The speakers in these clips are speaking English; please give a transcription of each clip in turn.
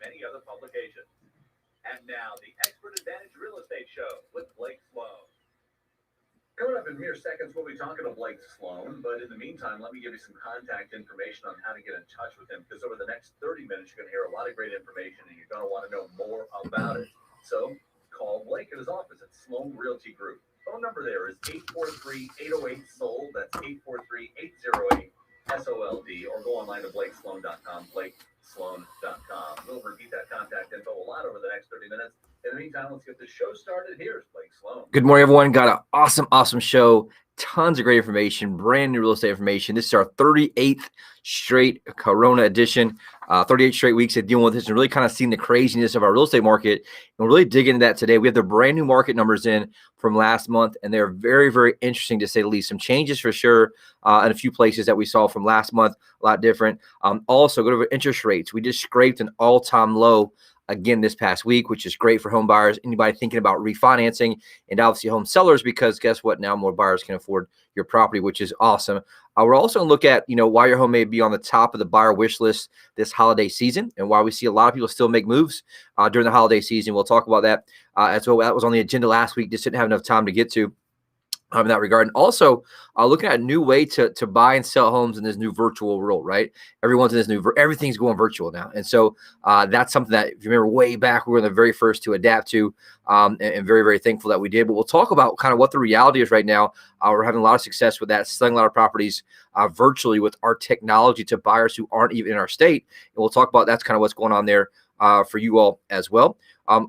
many other publications. And now, the Expert Advantage Real Estate Show with Blake Sloan. Coming up in mere seconds, we'll be talking to Blake Sloan. But in the meantime, let me give you some contact information on how to get in touch with him, because over the next 30 minutes, you're going to hear a lot of great information, and you're going to want to know more about it. So call Blake at his office at Sloan Realty Group. Phone number there is 843-808-SOLD. That's 843-808-SOLD. Or go online to blakesloan.com, blakesloan.com. We'll repeat that contact info a lot over the next 30 minutes. In the meantime, let's get the show started. Here's Blake Sloan. Good morning, everyone. Got an awesome show. Tons of great information, brand new real estate information. This is our 38th straight Corona edition, 38 straight weeks of dealing with this and really kind of seeing the craziness of our real estate market. And we'll really dig into that today. We have the brand new market numbers in from last month, and they're very, very interesting to say the least. Some changes for sure in a few places that we saw from last month, a lot different. Also, go over interest rates. We just scraped an all-time low again this past week, which is great for home buyers, anybody thinking about refinancing, and obviously home sellers, because guess what? Now more buyers can afford your property, which is awesome. We're also going to look at, why your home may be on the top of the buyer wish list this holiday season, and why we see a lot of people still make moves during the holiday season. We'll talk about that as well. That was on the agenda last week. Just didn't have enough time to get to in that regard. And also looking at a new way to buy and sell homes in this new virtual world, right? Everyone's in this everything's going virtual now. And so that's something that, if you remember way back, we were the very first to adapt to, and very, very thankful that we did. But we'll talk about kind of what the reality is right now. We're having a lot of success with that, selling a lot of properties virtually with our technology to buyers who aren't even in our state. And we'll talk about that's kind of what's going on there for you all as well.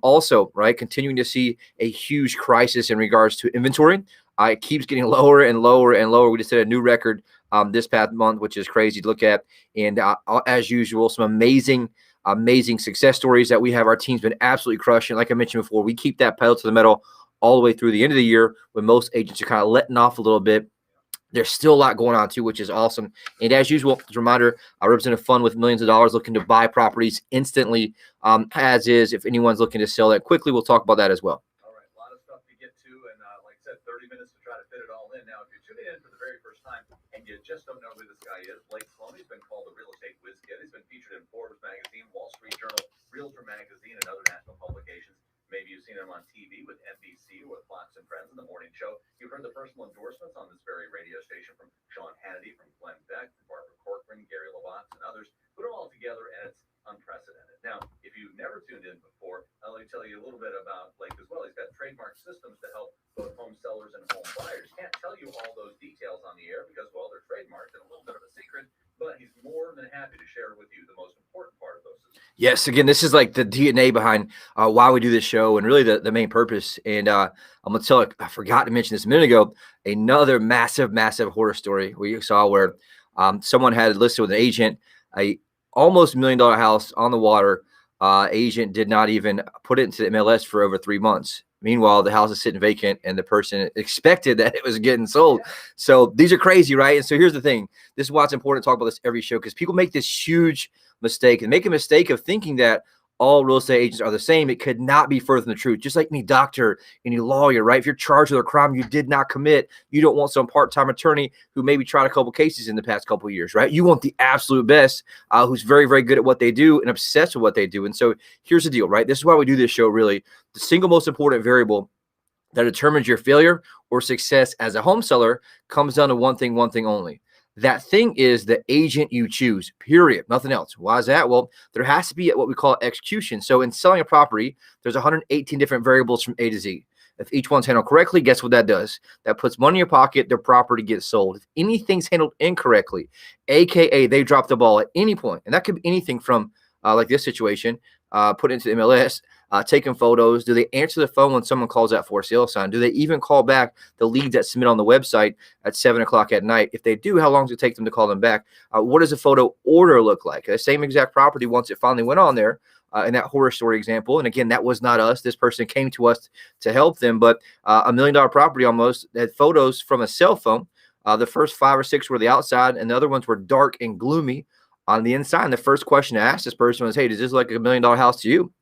Also, right, continuing to see a huge crisis in regards to inventory. It keeps getting lower and lower and lower. We just hit a new record this past month, which is crazy to look at. And as usual, some amazing success stories that we have. Our team's been absolutely crushing. Like I mentioned before, we keep that pedal to the metal all the way through the end of the year, when most agents are kind of letting off a little bit. There's still a lot going on too, which is awesome. And as usual, as a reminder, I represent a fund with millions of dollars looking to buy properties instantly, as is. If anyone's looking to sell that quickly, we'll talk about that as well. All right, a lot of stuff to get to, and like I said, 30 minutes to try to fit it all in. Now, if you're tuning in for the very first time and you just don't know who this guy is, Blake Sloan, he's been called the real estate whiz kid. He's been featured in Forbes magazine, Wall Street Journal, Realtor magazine, and other national publications. Maybe you've seen him on TV with NBC or with Fox and Friends in the morning show. You've heard the personal endorsements on this very radio station from Sean Hannity, from Glenn Beck, from Barbara Corcoran, Gary LaVatz, and others. Put them all together, and it's unprecedented. Now, if you've never tuned in before, let me tell you a little bit about Blake as well. He's got trademark systems to help both home sellers and home buyers. Can't tell you all those details on the air because, well, they're trademarked and a little bit of a secret, but he's more than happy to share with you the most important part of those systems. Yes, again, this is like the DNA behind why we do this show, and really the main purpose. And I'm going to tell you, I forgot to mention this a minute ago, another massive horror story we saw where someone had listed with an agent a almost $1 million house on the water. Agent did not even put it into the MLS for over 3 months. Meanwhile, the house is sitting vacant, and the person expected that it was getting sold. So these are crazy, right? And so here's the thing. This is why it's important to talk about this every show, because people make this huge mistake and make a mistake of thinking that all real estate agents are the same. It could not be further from the truth. Just like any doctor, any lawyer, right? If you're charged with a crime you did not commit, you don't want some part-time attorney who maybe tried a couple cases in the past couple of years, right? You want the absolute best, who's very, very good at what they do and obsessed with what they do. And so here's the deal, right? This is why we do this show, really. The single most important variable that determines your failure or success as a home seller comes down to one thing only. That thing is the agent you choose, period. Nothing else. Why is that? Well, there has to be what we call execution. So in selling a property, there's 118 different variables from A to Z. If each one's handled correctly, guess what that does? That puts money in your pocket, their property gets sold. If anything's handled incorrectly, AKA they drop the ball at any point, and that could be anything from like this situation, put into the MLS, taking photos. Do they answer the phone when someone calls that for sale sign? Do they even call back the leads that submit on the website at 7 o'clock at night? If they do, how long does it take them to call them back? What does a photo order look like? The same exact property, once it finally went on there, in that horror story example. And again, that was not us. This person came to us to help them, but $1 million property almost had photos from a cell phone. The first 5 or 6 were the outside, and the other ones were dark and gloomy on the inside. And the first question I asked this person was, hey, does this look like $1 million house to you?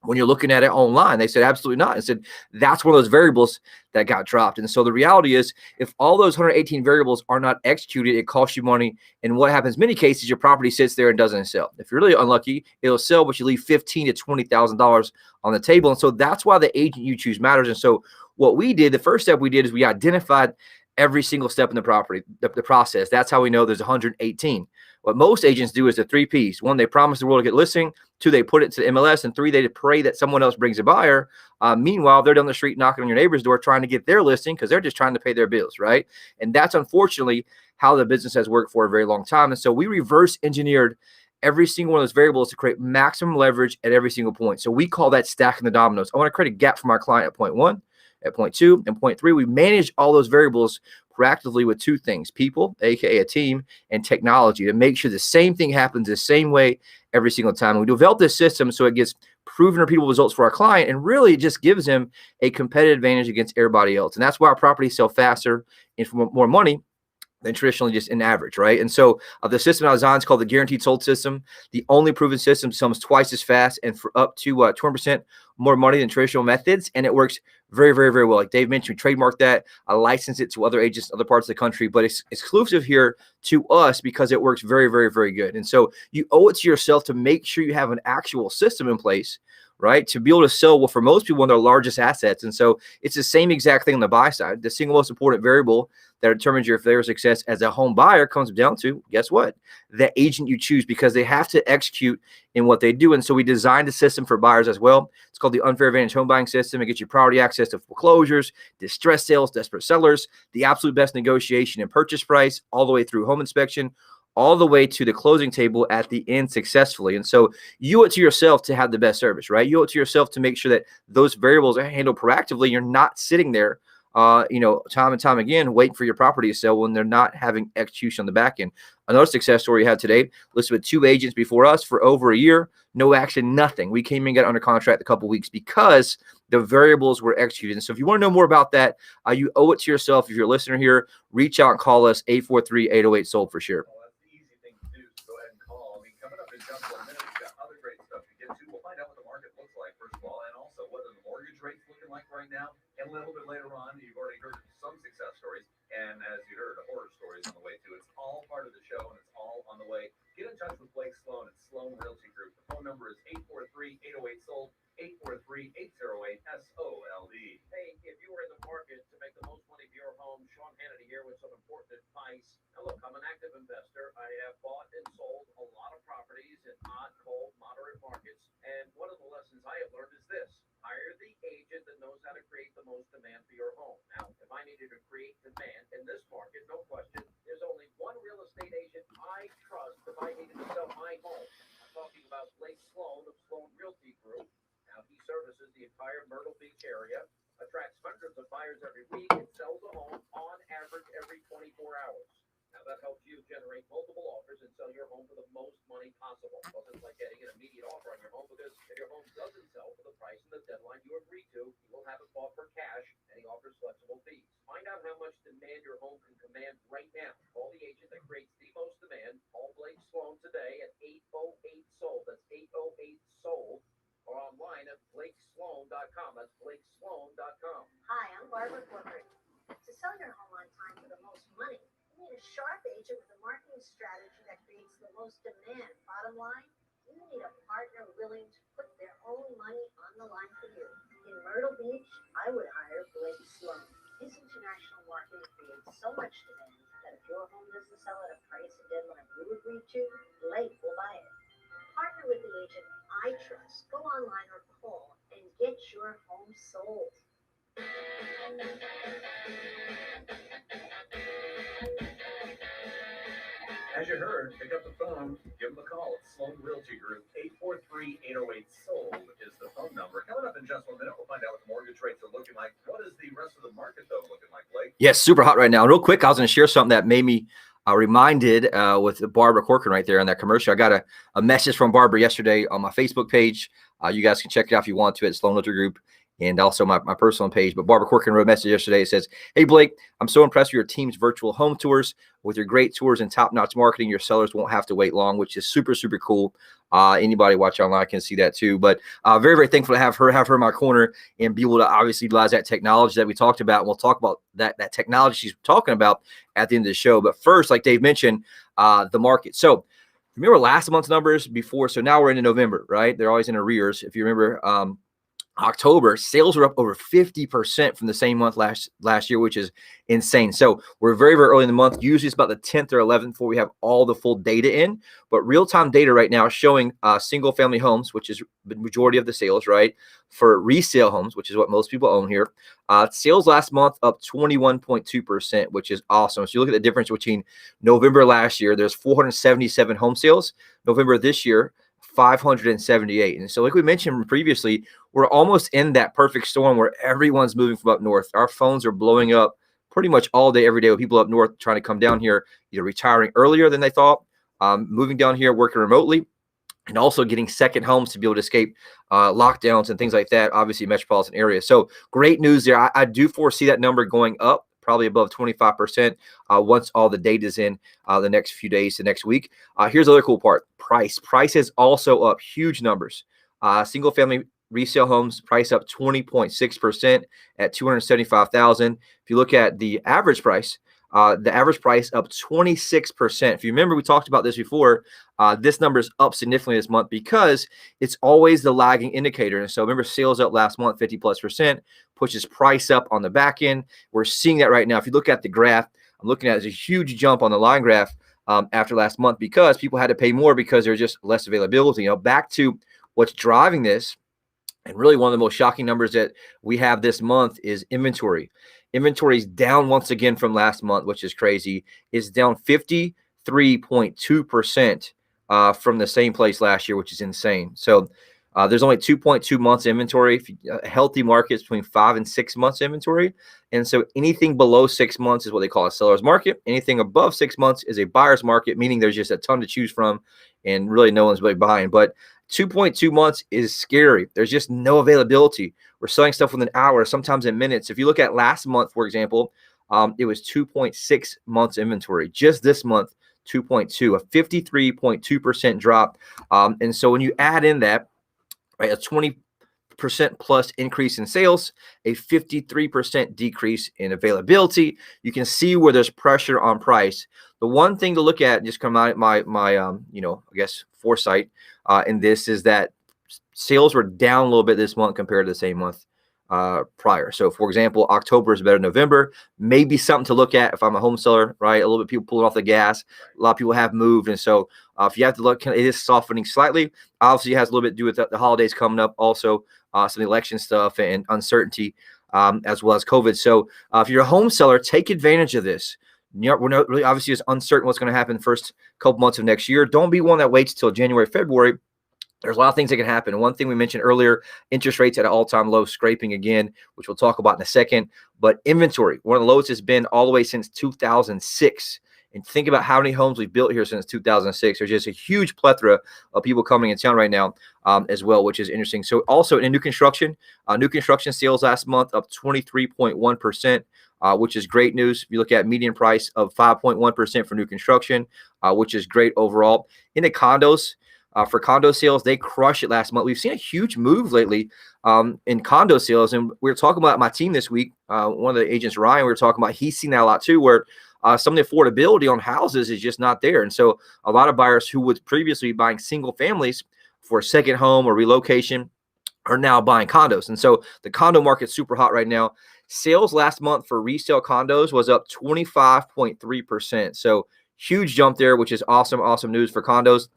when you're looking at it online? They said, absolutely not. And said, that's one of those variables that got dropped. And so the reality is, if all those 118 variables are not executed, it costs you money. And what happens in many cases, your property sits there and doesn't sell. If you're really unlucky, it'll sell, but you leave $15,000 to $20,000 on the table. And so that's why the agent you choose matters. And so what we did, the first step we did is we identified every single step in the property, the process. That's how we know there's 118. What most agents do is the 3 Ps. 1, they promise the world to get listing. 2, they put it to the MLS. And 3, they pray that someone else brings a buyer. Meanwhile, they're down the street knocking on your neighbor's door trying to get their listing because they're just trying to pay their bills, right? And that's unfortunately how the business has worked for a very long time. And so we reverse engineered every single one of those variables to create maximum leverage at every single point. So we call that stacking the dominoes. I want to create a gap for my client at point 1, at point 2, and point 3. We manage all those variables proactively with 2 things: people, aka a team, and technology, to make sure the same thing happens the same way every single time. And we develop this system so it gets proven repeatable results for our client, and really just gives them a competitive advantage against everybody else. And that's why our properties sell faster and for more money than traditionally just in average, right? And so the system I designed is called the Guaranteed Sold System. The only proven system sells twice as fast and for up to 200% more money than traditional methods. And it works very, very, very well. Like Dave mentioned, we trademarked that. I licensed it to other agents in other parts of the country, but it's exclusive here to us because it works very, very, very good. And so you owe it to yourself to make sure you have an actual system in place, right, to be able to sell, well, for most people, one of their largest assets. And so it's the same exact thing on the buy side. The single most important variable that determines your failure or success as a home buyer comes down to, guess what? The agent you choose, because they have to execute in what they do. And so we designed a system for buyers as well. It's called the Unfair Advantage Home Buying System. It gets you priority access to foreclosures, distress sales, desperate sellers, the absolute best negotiation and purchase price, all the way through home inspection, all the way to the closing table at the end successfully. And so you owe it to yourself to have the best service, right? You owe it to yourself to make sure that those variables are handled proactively. You're not sitting there, time and time again, waiting for your property to sell when they're not having execution on the back end. Another success story we had today, listed with 2 agents before us for over a year, no action, nothing. We came in and got under contract a couple weeks because the variables were executed. And so if you want to know more about that, you owe it to yourself. If you're a listener here, reach out and call us, 843-808-SOLD for sure. Just 1 minute. We've got other great stuff to get to. We'll find out what the market looks like, first of all, and also what are the mortgage rates looking like right now. And a little bit later on, you've already heard some success stories, and as you heard, horror stories on the way too. It's all part of the show, and it's all on the way. Get in touch with Blake Sloan at Sloan Realty Group. The phone number is 843-808-SOLD, 843-808-SOLD. Hey, if you were in the market to make the most money for your home, Sean Hannity here with some important advice. Now, look, I'm an active investor. I have bought and sold a lot of properties in odd, cold, moderate markets. And one of the lessons I have learned is this: hire the agent that knows how to create the most demand for your home. Now, if I needed to create demand in this market, no question, there's only one real estate agent I trust if I needed to sell my home. I'm talking about Blake Sloan of Sloan Realty Group. Now, he services the entire Myrtle Beach area, attracts hundreds of buyers every week, and sells a home on average every 24 hours. Now, that helps you generate multiple offers and sell your home for the most money possible. Well, it's like getting an immediate offer on your home, because if your home doesn't sell for the price and the deadline you agreed to, you will have it bought for cash, and he offers flexible fees. Find out how much demand your home can command right now. Call the agent that creates the most demand. Call Blake Sloan today at 808-SOLD. That's 808-SOLD. Or online at blakesloan.com. That's blakesloan.com. Hi, I'm Barbara Corcoran. To sell your home on time for the most money, you need a sharp agent with a marketing strategy that creates the most demand. Bottom line, you need a partner willing to put their own money on the line for you. In Myrtle Beach, I would hire Blake Sloan. His international marketing creates so much demand that if your home doesn't sell at a price and deadline you agreed to, Blake will buy it. Partner with the agent I trust. Go online or call and get your home sold. As you heard, pick up the phone, give them a call. It's Sloan Realty Group. 843-808-SOLD is the phone number. Coming up in just 1 minute, we'll find out what the mortgage rates are looking like. What is the rest of the market, though, looking like, Blake? Yes, super hot right now. Real quick, I was going to share something that made me reminded with Barbara Corcoran right there in that commercial. I got a message from Barbara yesterday on my Facebook page. You guys can check it out if you want to at Sloan Realty Group. and also my personal page. But Barbara Corkin wrote a message yesterday. It says, "Hey, Blake, I'm so impressed with your team's virtual home tours. With your great tours and top-notch marketing, your sellers won't have to wait long," which is super, super cool. Anybody watch online can see that too. But very, very thankful to have her in my corner and be able to obviously utilize that technology that we talked about. And we'll talk about that technology she's talking about at the end of the show. But first, like Dave mentioned, the market. So remember last month's numbers before. So now we're into November, right? They're always in arrears. If you remember, October sales were up over 50% from the same month last year, which is insane. So we're very, very early in the month. Usually it's about the 10th or 11th before we have all the full data in. But real-time data right now is showing single-family homes, which is the majority of the sales, right? For resale homes, which is what most people own here. Sales last month up 21.2%, which is awesome. So you look at the difference between November last year, there's 477 home sales. November this year, 578. And so like we mentioned previously, we're almost in that perfect storm where everyone's moving from up north. Our phones are blowing up pretty much all day, every day with people up north trying to come down here, either retiring earlier than they thought, moving down here, working remotely, and also getting second homes to be able to escape lockdowns and things like that, obviously metropolitan area. So great news there. I do foresee that number going up, probably above 25% once all the data's in the next few days to next week. Here's the other cool part. Price is also up huge numbers. Single family resale homes price up 20.6% at $275,000. If you look at the average price up 26%. If you remember, we talked about this before. This number is up significantly this month because it's always the lagging indicator. And so remember, sales up last month 50+%, pushes price up on the back end. We're seeing that right now. If you look at the graph, I'm looking at, there's a huge jump on the line graph after last month because people had to pay more because there's just less availability. Back to what's driving this. And really one of the most shocking numbers that we have this month is inventory. Inventory is down once again from last month, which is crazy. It's down 53.2% from the same place last year, which is insane. So there's only 2.2 months inventory. A healthy market is between 5 and 6 months inventory. And so anything below 6 months is what they call a seller's market. Anything above 6 months is a buyer's market, meaning there's just a ton to choose from and really no one's really buying. But 2.2 months is scary. There's just no availability. We're selling stuff within hours, sometimes in minutes. If you look at last month, for example, it was 2.6 months inventory. Just this month, 2.2, a 53.2% drop. And so when you add in that, right, a 20% plus increase in sales, a 53% decrease in availability, you can see where there's pressure on price. The one thing to look at, just come out of my I guess foresight in this, is that sales were down a little bit this month compared to the same month prior. So for example, October is better than November. Maybe something to look at if I'm a home seller, right? A little bit people pulling off the gas. A lot of people have moved. And so if you have to look, it is softening slightly. Obviously, it has a little bit to do with the holidays coming up, also some election stuff and uncertainty, as well as COVID. So if you're a home seller, take advantage of this. We're not really obviously just uncertain what's going to happen the first couple months of next year. Don't be one that waits till January, February. There's a lot of things that can happen. And one thing we mentioned earlier, interest rates at an all-time low, scraping again, which we'll talk about in a second. But inventory, one of the lowest it's been all the way since 2006. And think about how many homes we've built here since 2006. There's just a huge plethora of people coming in town right now as well, which is interesting. So also in new construction sales last month up 23.1%. Which is great news. If you look at median price of 5.1% for new construction, which is great overall. In the condos, for condo sales, they crushed it last month. We've seen a huge move lately in condo sales. And we were talking about my team this week. One of the agents, Ryan, we were talking about, he's seen that a lot too, where some of the affordability on houses is just not there. And so a lot of buyers who would previously be buying single families for a second home or relocation are now buying condos. And so the condo market's super hot right now. Sales last month for resale condos was up 25.3%. So huge jump there, which is awesome news for condos.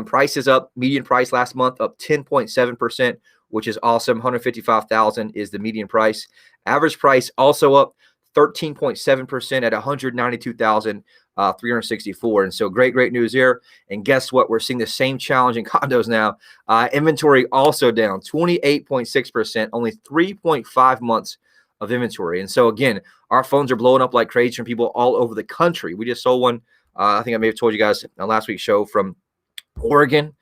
Prices up, median price last month up 10.7%, which is awesome. $155,000 is the median price. Average price also up 13.7% at $192,364. And so great news there. And guess what? We're seeing the same challenge in condos now. Inventory also down 28.6%, only 3.5 months of inventory. And so again, our phones are blowing up like crazy from people all over the country. We just sold one. I think I may have told you guys on last week's show from Oregon.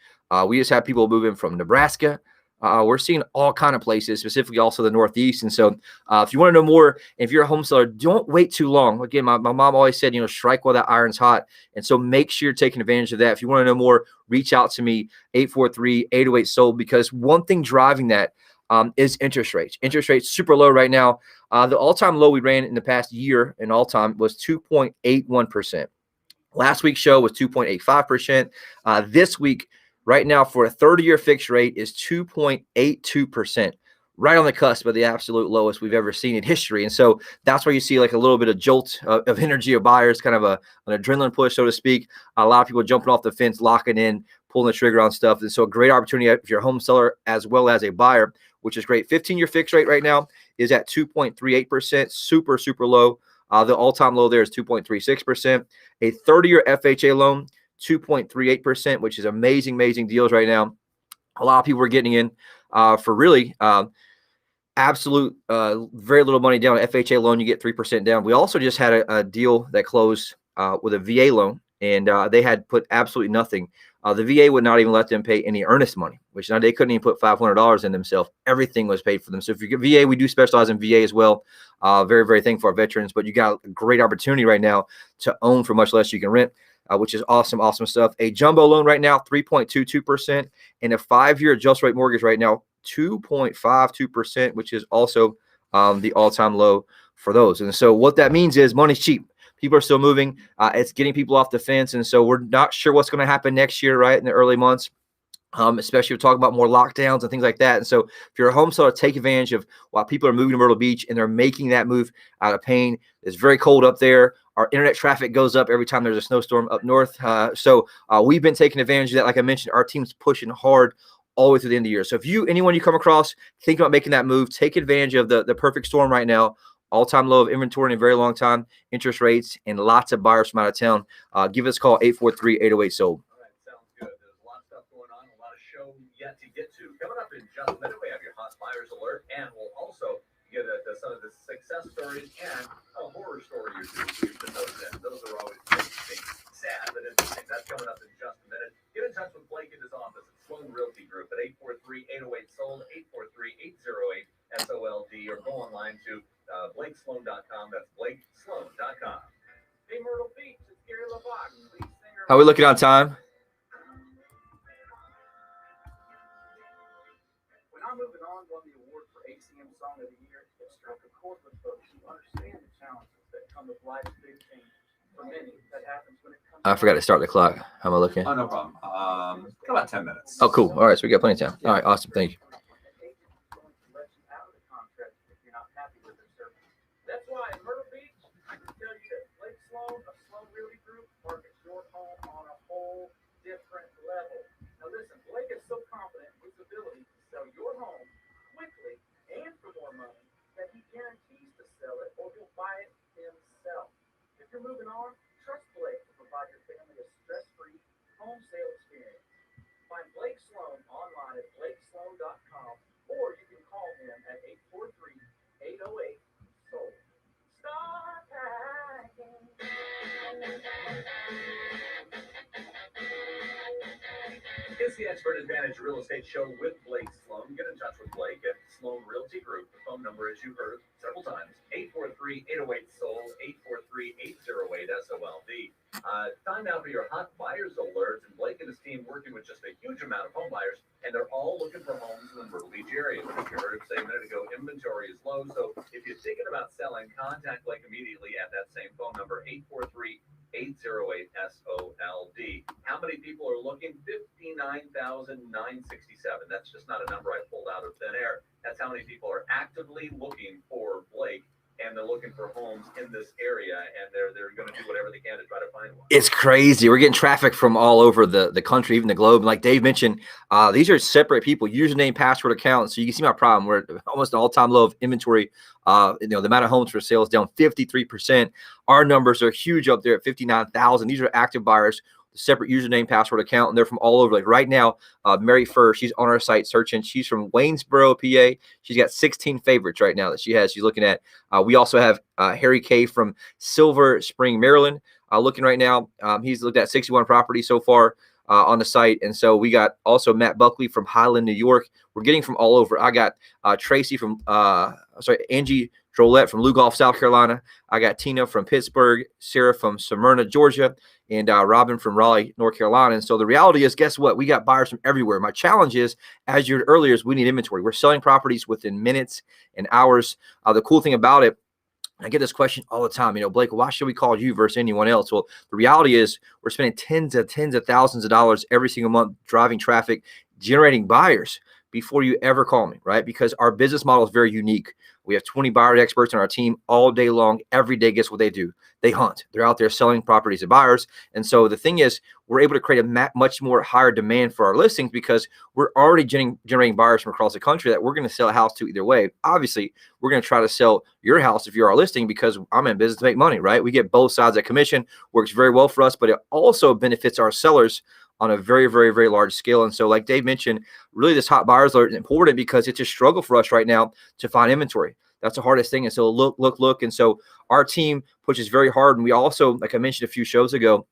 We just had people moving from Nebraska, We're seeing all kind of places, specifically also the Northeast. And so if you want to know more, if you're a home seller, don't wait too long. Again, my mom always said, strike while that iron's hot. And so make sure you're taking advantage of that. If you want to know more, reach out to me, 843-808-SOLD, because one thing driving that is interest rates. Interest rates super low right now. The all-time low we ran in the past year in all time was 2.81%. Last week's show was 2.85%. This week, right now, for a 30-year fixed rate is 2.82%, right on the cusp of the absolute lowest we've ever seen in history. And so that's where you see like a little bit of jolt of energy of buyers, kind of an adrenaline push, so to speak. A lot of people jumping off the fence, locking in, pulling the trigger on stuff. And so a great opportunity if you're a home seller as well as a buyer, which is great. 15-year fixed rate right now is at 2.38%, super, super low. The all-time low there is 2.36%. A 30-year FHA loan, 2.38%, which is amazing, amazing deals right now. A lot of people are getting in for really absolute very little money down. FHA loan, you get 3% down. We also just had a deal that closed with a VA loan, and they had put absolutely nothing. The VA would not even let them pay any earnest money, which now they couldn't even put $500 in themselves. Everything was paid for them. So if you get VA, we do specialize in VA as well. Very, very thankful for our veterans, but you got a great opportunity right now to own for much less you can rent, which is awesome, awesome stuff. A jumbo loan right now, 3.22%, and a 5-year adjust rate mortgage right now, 2.52%, which is also the all-time low for those. And so what that means is money's cheap. People are still moving. It's getting people off the fence. And so we're not sure what's going to happen next year, right, in the early months, especially we're talking about more lockdowns and things like that. And so if you're a home seller, take advantage of while people are moving to Myrtle Beach and they're making that move out of pain. It's very cold up there. Our internet traffic goes up every time there's a snowstorm up north. So we've been taking advantage of that. Like I mentioned, our team's pushing hard all the way through the end of the year. So if anyone you come across, think about making that move, take advantage of the perfect storm right now. All-time low of inventory in a very long time, interest rates, and lots of buyers from out of town. Give us a call, 843-808-SOLD. All right, sounds good. There's a lot of stuff going on, a lot of show yet to get to. Coming up in just a minute, we have your hot buyers alert, and we'll also get some of the success stories and a horror story or two we've been noticing. Those are always interesting, sad but interesting. That's coming up in just a minute. Get in touch with Blake in his office at Sloan Realty Group at 843-808-SOLD, 843-808-SOLD, or go online to BlakeSloan.com. That's BlakeSloan.com. Hey, Myrtle Beach, it's Gary LeBach, lead singer. How are we looking on time? When I'm moving on, won the award for ACM Song of the Year, it struck a chord with folks who understand the challenges that come with life's big changes. For many, that happens when it comes. I forgot to start the clock. How am I looking? Oh, no problem. Got about 10 minutes. Oh, cool. All right, so we got plenty of time. All right, awesome. Thank you. That's why in Myrtle Beach, I can tell you that Blake Sloan of Sloan Realty Group markets your home on a whole different level. Now listen, Blake is so confident in his ability to sell your home quickly and for more money that he guarantees to sell it or he'll buy it himself. If you're moving on, trust Blake to provide your family a stress-free home sale experience. Find Blake Sloan online at BlakeSloan.com, or you can call him at 843-808-SOLD. Start packing. It's the Expert Advantage Real Estate Show with Blake Sloan. Get in touch with Blake at Sloan Realty Group. The phone number, as you heard several times, 843-808-SOLD, 843-808-SOLD. Time now for your hot buyers alerts. And Blake and his team working with just a huge amount of home buyers, and they're all looking for homes in the Myrtle Beach area. As you heard him say a minute ago, inventory is low. So if you're thinking about selling, contact Blake immediately at that same phone number, 843-808-SOLD. How many people are looking? 59,967. That's just not a number I pulled out of thin air. That's how many people are actively looking for Blake, and they're looking for homes in this area, and they're going to do whatever they can to try to find one. It's crazy. We're getting traffic from all over the country, even the globe. Like Dave mentioned, these are separate people, username, password, account. So you can see my problem. We're at almost an all-time low of inventory. The amount of homes for sale is down 53%. Our numbers are huge up there at 59,000. These are active buyers, separate username, password, account, and they're from all over. Like right now, Mary Fur, she's on our site searching. She's from Waynesboro, PA. She's got 16 favorites right now that she's looking at. We also have Harry K from Silver Spring, Maryland, looking right now. He's looked at 61 properties so far. on the site. And so we got also Matt Buckley from Highland, New York. We're getting from all over. I got Tracy from Angie Drolette from Lugoff, South Carolina. I got Tina from Pittsburgh, Sarah from Smyrna, Georgia, and Robin from Raleigh, North Carolina. And so the reality is, guess what? We got buyers from everywhere. My challenge is, as you heard earlier, is we need inventory. We're selling properties within minutes and hours. The cool thing about it, I get this question all the time, Blake, why should we call you versus anyone else? Well, the reality is we're spending tens of thousands of dollars every single month driving traffic, generating buyers before you ever call me, right? Because our business model is very unique. We have 20 buyer experts on our team all day long. Every day, guess what they do? They hunt. They're out there selling properties to buyers. And so the thing is, we're able to create a much more higher demand for our listings because we're already generating buyers from across the country that we're going to sell a house to either way. Obviously, we're going to try to sell your house if you're our listing because I'm in business to make money, right? We get both sides of commission, works very well for us, but it also benefits our sellers on a very, very, very large scale. And so like Dave mentioned, really this hot buyers alert is important because it's a struggle for us right now to find inventory. That's the hardest thing. And so look. And so our team pushes very hard. And we also, like I mentioned a few shows ago,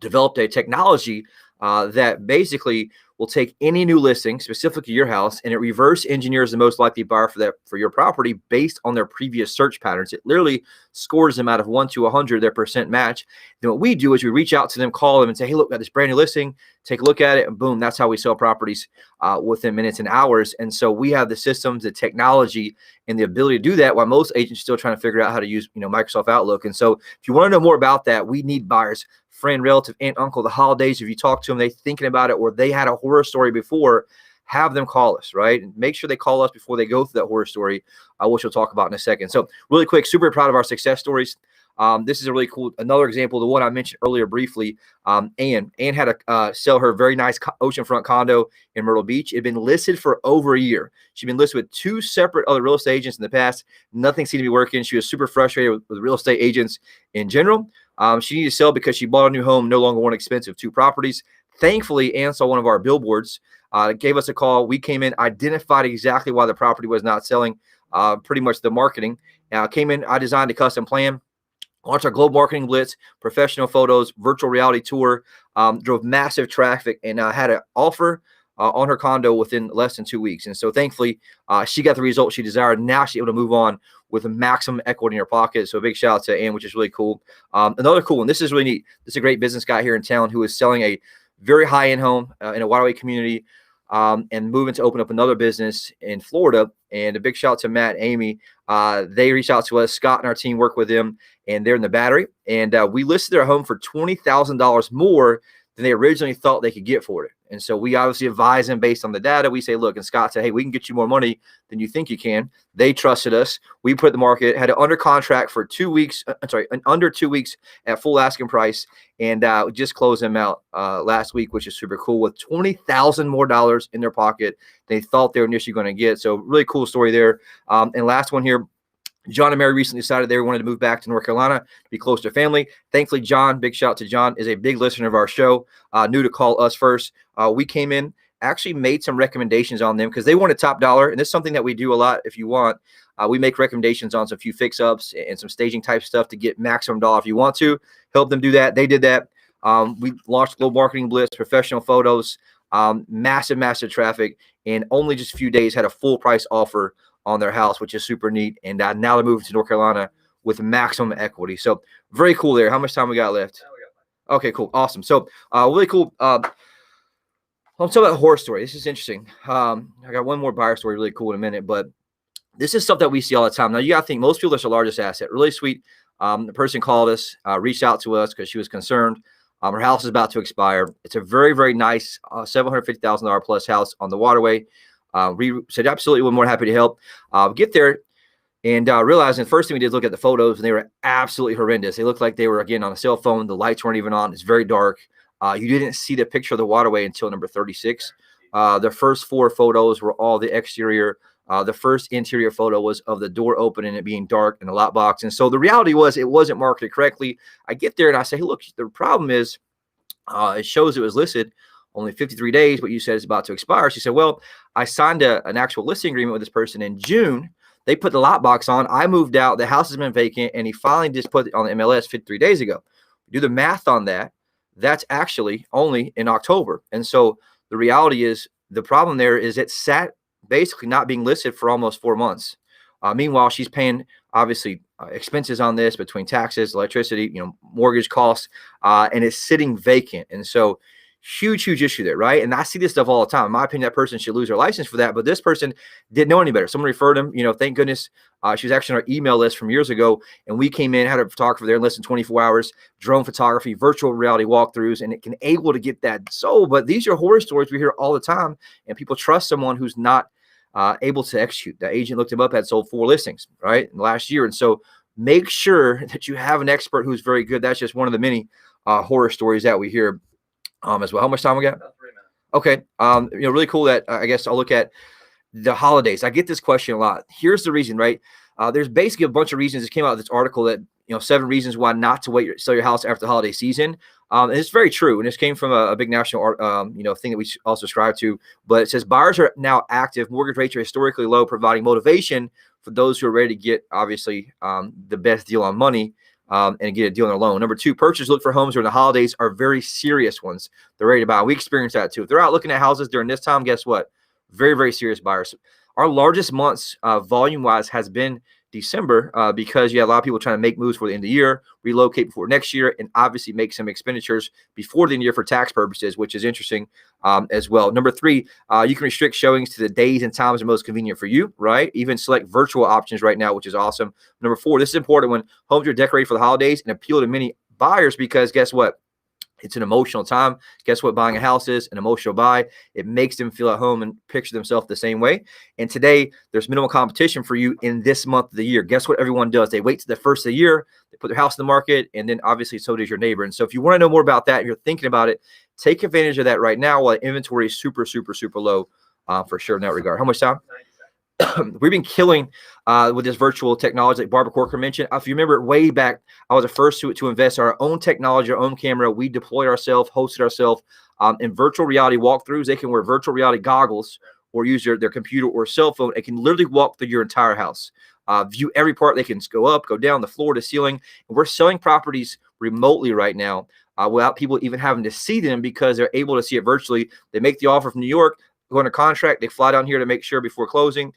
developed a technology that basically will take any new listing, specifically your house, and it reverse engineers the most likely buyer for your property based on their previous search patterns. It literally scores them out of 1 to 100, their percent match. Then what we do is we reach out to them, call them, and say, hey, look, got this brand new listing. Take a look at it, and boom, that's how we sell properties within minutes and hours. And so we have the systems, the technology, and the ability to do that while most agents are still trying to figure out how to use Microsoft Outlook. And so if you want to know more about that, we need buyers. Friend, relative, aunt, uncle, the holidays, if you talk to them, they thinking about it or they had a horror story before, have them call us, right? And make sure they call us before they go through that horror story, which we'll talk about in a second. So really quick, super proud of our success stories. This is a really cool, another example, the one I mentioned earlier briefly. Ann had to sell her very nice oceanfront condo in Myrtle Beach. It had been listed for over a year. She'd been listed with 2 separate other real estate agents in the past. Nothing seemed to be working. She was super frustrated with real estate agents in general. She needed to sell because she bought a new home, no longer wanted expensive 2 properties. Thankfully, Ann saw one of our billboards, gave us a call. We came in, identified exactly why the property was not selling, pretty much the marketing. Came in, I designed a custom plan, launched our global marketing blitz, professional photos, virtual reality tour, drove massive traffic, and had an offer on her condo within less than 2 weeks. And so thankfully, she got the result she desired. Now she's able to move on with a maximum equity in her pocket. So a big shout out to Ann, which is really cool. Another cool one, this is really neat. This is a great business guy here in town who is selling a very high-end home in a waterway community and moving to open up another business in Florida. And a big shout out to Matt and Amy. They reached out to us. Scott and our team work with them, and they're in the Battery. And we listed their home for $20,000 more than they originally thought they could get for it. And so we obviously advise them based on the data. We say, look, and Scott said, hey, we can get you more money than you think you can. They trusted us. We put the market, had it under contract for 2 weeks, under 2 weeks at full asking price, and just closed them out last week, which is super cool, with $20,000 more dollars in their pocket than they thought they were initially going to get. So really cool story there. And last one here. John and Mary recently decided they wanted to move back to North Carolina to be close to family. Thankfully, John, big shout out to John, is a big listener of our show, knew to call us first. We came in, actually made some recommendations on them because they wanted top dollar. And this is something that we do a lot if you want. We make recommendations on some few fix-ups and some staging type stuff to get maximum dollar if you want to. Help them do that. They did that. We launched Global Marketing Blitz, professional photos, massive traffic, and only just a few days had a full price offer on their house, which is super neat. And now they're moving to North Carolina with maximum equity. So very cool there. How much time we got left? Okay, cool. Awesome. So really cool. I'll tell about a horror story. This is interesting. I got one more buyer story really cool in a minute, but this is stuff that we see all the time. Now, you got to think most people, that's their largest asset. Really sweet. The person called us, reached out to us because she was concerned. Her house is about to expire. It's a very, very nice $750,000 plus house on the waterway. We said, absolutely, we're more happy to help. Get there and realizing the first thing we did is look at the photos, and they were absolutely horrendous. They looked like they were, again, on a cell phone. The lights weren't even on. It's very dark. You didn't see the picture of the waterway until number 36. The first 4 photos were all the exterior. The first interior photo was of the door open and it being dark in the lot box. And so the reality was it wasn't marketed correctly. I get there and I say, hey, look, the problem is it shows it was listed only 53 days, but you said it's about to expire. She said, well, I signed an actual listing agreement with this person in June. They put the lot box on. I moved out. The house has been vacant, and he finally just put it on the MLS 53 days ago. Do the math on that. That's actually only in October. And so the reality is the problem there is it sat basically not being listed for almost 4 months. Meanwhile, she's paying obviously expenses on this between taxes, electricity, mortgage costs, and it's sitting vacant. And so huge issue there, right? And I see this stuff all the time. In my opinion, that person should lose their license for that. But this person didn't know any better. Someone referred him. Thank goodness she was actually on our email list from years ago. And we came in, had a photographer there in less than 24 hours, drone photography, virtual reality walkthroughs, and it can able to get that sold. But these are horror stories we hear all the time, and people trust someone who's not able to execute. The agent looked him up, had sold 4 listings, right, in the last year. And so make sure that you have an expert who's very good. That's just one of the many horror stories that we hear as well. How much time we got? About 3 minutes. Okay. Really cool that I guess I'll look at the holidays. I get this question a lot. Here's the reason, right? There's basically a bunch of reasons. It came out of this article that 7 reasons why not to sell your house after the holiday season. And it's very true. And this came from a big national thing that we also subscribe to. But it says buyers are now active. Mortgage rates are historically low, providing motivation for those who are ready to get obviously the best deal on money. And get a deal on their loan. Number 2, purchasers look for homes during the holidays are very serious ones. They're ready to buy. We experience that too. If they're out looking at houses during this time, guess what? Very serious buyers. Our largest months volume-wise has been December because you have a lot of people trying to make moves for the end of the year, relocate before next year, and obviously make some expenditures before the end of the year for tax purposes, which is interesting as well. Number 3, you can restrict showings to the days and times that are most convenient for you, right? Even select virtual options right now, which is awesome. Number 4, this is important when homes are decorated for the holidays and appeal to many buyers because guess what? It's an emotional time. Guess what? Buying a house is an emotional buy. It makes them feel at home and picture themselves the same way. And today, there's minimal competition for you in this month of the year. Guess what everyone does? They wait to the first of the year, they put their house in the market, and then obviously so does your neighbor. And so if you want to know more about that, if you're thinking about it, take advantage of that right now while inventory is super low for sure in that regard. How much time? 90 seconds. We've been killing with this virtual technology like Barbara Corcoran mentioned. If you remember way back, I was the first to invest in our own technology, our own camera. We deployed ourselves, hosted ourselves in virtual reality walkthroughs. They can wear virtual reality goggles or use their computer or cell phone. It can literally walk through your entire house, view every part. They can go up, go down, the floor to ceiling. And we're selling properties remotely right now without people even having to see them because they're able to see it virtually. They make the offer from New York, go under contract, they fly down here to make sure before closing.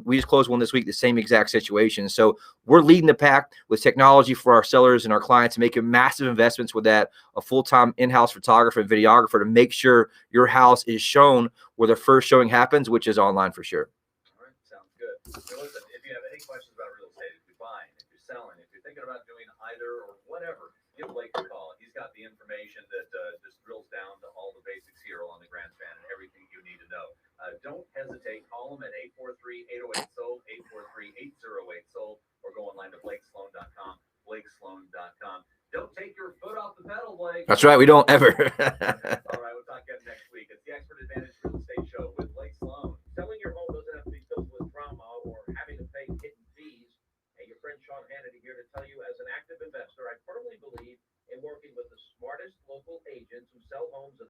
We just closed one this week, the same exact situation. So we're leading the pack with technology for our sellers and our clients, making massive investments with that, a full-time in-house photographer and videographer to make sure your house is shown where the first showing happens, which is online for sure. All right, sounds good. So listen, if you have any questions about real estate, if you're buying, if you're selling, if you're thinking about doing either or whatever, give Blake a call. He's got the information that just drills down to all the basics here on the Grand Span and everything you need to know. Don't hesitate. Call him at 843-808-SOLD, 843-808-SOLD, or go online to blakesloan.com, blakesloan.com. Don't take your foot off the pedal, Blake. That's right. We don't ever.